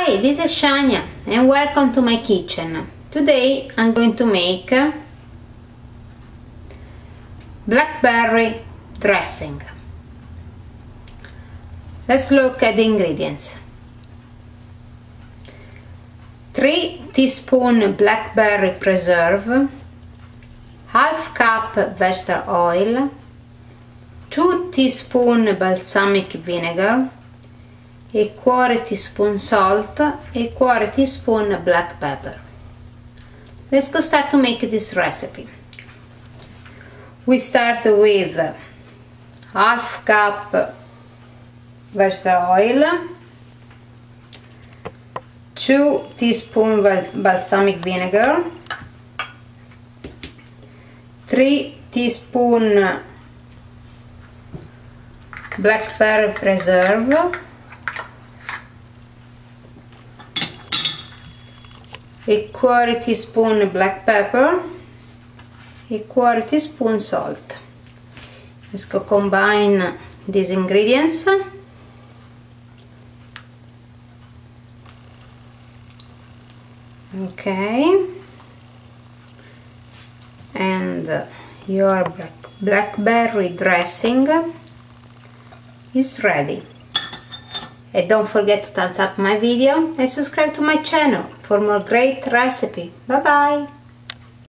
Hi, this is Shania and welcome to my kitchen. Today I'm going to make blackberry dressing. Let's look at the ingredients. 3 teaspoons blackberry preserve, half cup vegetable oil, 2 teaspoons balsamic vinegar, a quarter teaspoon salt, a quarter teaspoon black pepper. Let's go start to make this recipe. We start with half cup vegetable oil, 2 teaspoons balsamic vinegar, 3 teaspoons black pepper preserve, a quarter teaspoon black pepper, a quarter teaspoon salt. Let's go combine these ingredients. Okay, and your blackberry dressing is ready. And don't forget to thumbs up my video and subscribe to my channel for more great recipe. Bye bye!